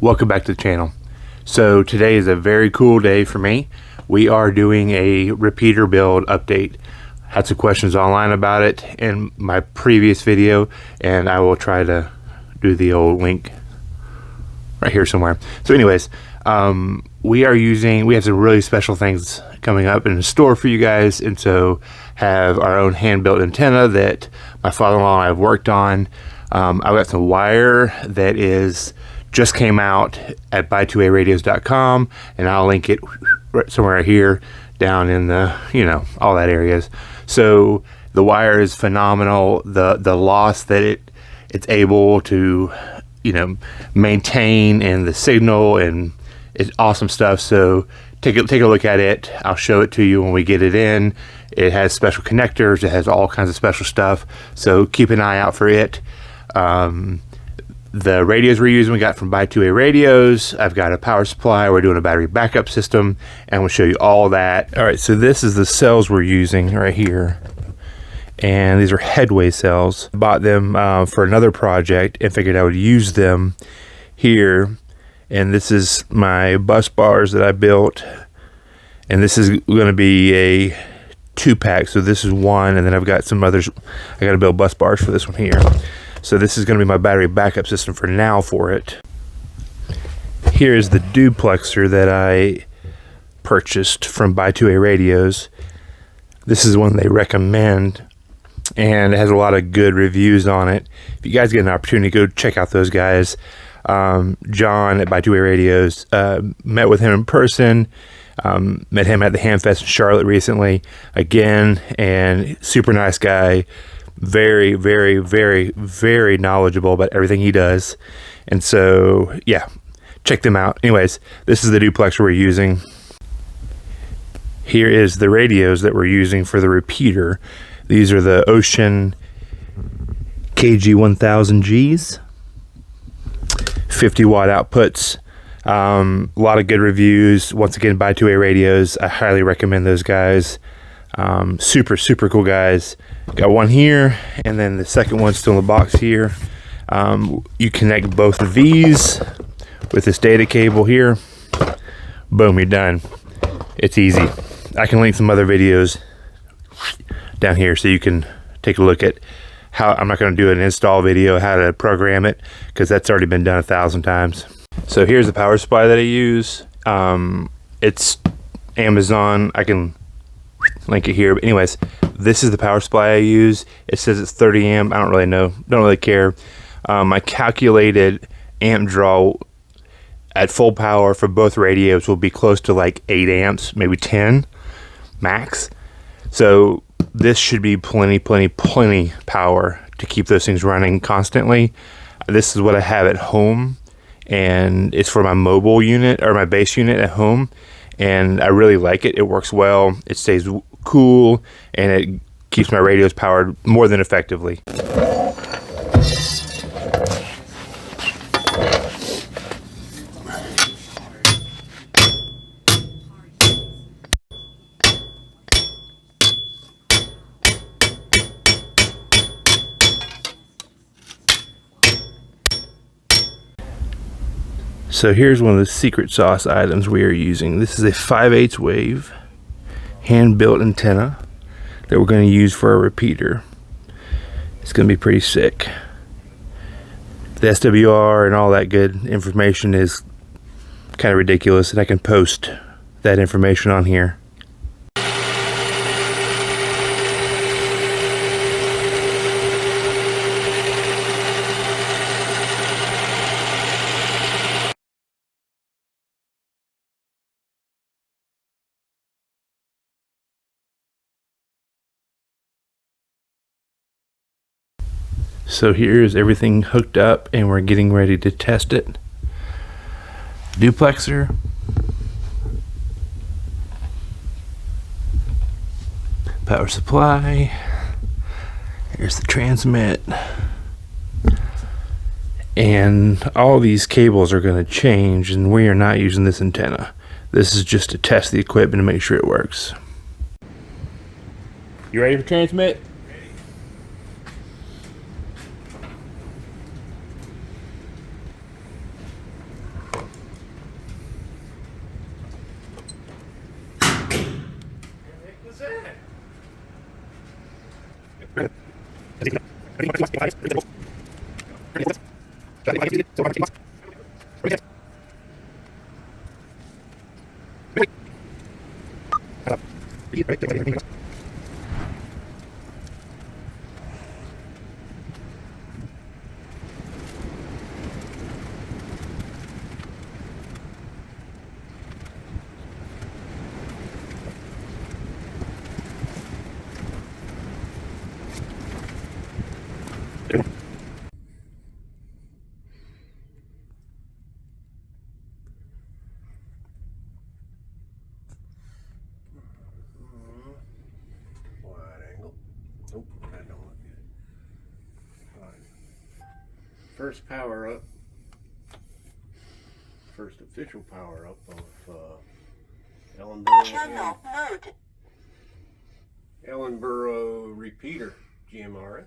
Welcome back to the channel. So today is a very cool day for me. We are doing a repeater build update. Had some questions online about it in my previous video, and I will try to do the old link right here somewhere. So anyways, we have some really special things coming up in the store for you guys, and so have our own hand-built antenna that my father-in-law and I have worked on. I've got some wire that just came out at buy2aradios.com, and I'll link it right somewhere here down in the, all that areas. So the wire is phenomenal. The loss that it's able to, maintain, and the signal, and it's awesome stuff. So take a look at it. I'll show it to you when we get it in. It has special connectors. It has all kinds of special stuff. So keep an eye out for it. The radios we're using, we got from Buy2A Radios. I've got a power supply. We're doing a battery backup system, and we'll show you all that. All right, so this is the cells we're using right here, and these are headway cells. I bought them for another project and figured I would use them here. And this is my bus bars that I built, and this is going to be a 2-pack. So this is one, and then I've got some others. I got to build bus bars for this one here. So this is going to be my battery backup system for now for it. Here is the Duplexer that I purchased from Buy2A Radios. This is one they recommend, and it has a lot of good reviews on it. If you guys get an opportunity, go check out those guys. John at Buy2A Radios, met with him in person. Met him at the Hamfest in Charlotte recently again, and super nice guy. Very, very, very, very knowledgeable about everything he does. And so, yeah, check them out. Anyways, this is the Duplexer we're using. Here is the radios that we're using for the repeater. These are the Wouxun KG-1000's. 50 watt outputs. A lot of good reviews. Once again, Buy2A Radios. I highly recommend those guys. Super, super cool guys. Got one here, and then the second one's still in the box here. You connect both of these with this data cable here. Boom, you're done. It's easy. I can link some other videos down here so you can take a look at how. I'm not going to do an install video, how to program it, because that's already been done 1,000 times. So here's the power supply that I use. It's Amazon. I can link it here, but anyways, this is the power supply I use. It says it's 30 amp. I don't really know, don't really care. My calculated amp draw at full power for both radios will be close to like 8 amps, maybe 10 max. So this should be plenty power to keep those things running constantly. This is what I have at home, and it's for my mobile unit, or my base unit at home, and I really like it. It works well. It stays cool, and it keeps my radios powered more than effectively. So here's one of the secret sauce items we are using. This is a 5/8 wave hand-built antenna that we're going to use for a repeater. It's going to be pretty sick. The SWR and all that good information is kind of ridiculous, and I can post that information on here. So here's everything hooked up, and we're getting ready to test it. Duplexer, power supply, here's the transmit, and all these cables are going to change, and we are not using this antenna. This is just to test the equipment and make sure it works. You ready for transmit? Nope, that don't look good. Right. First power up. First official power up of Ellenboro repeater GMRS.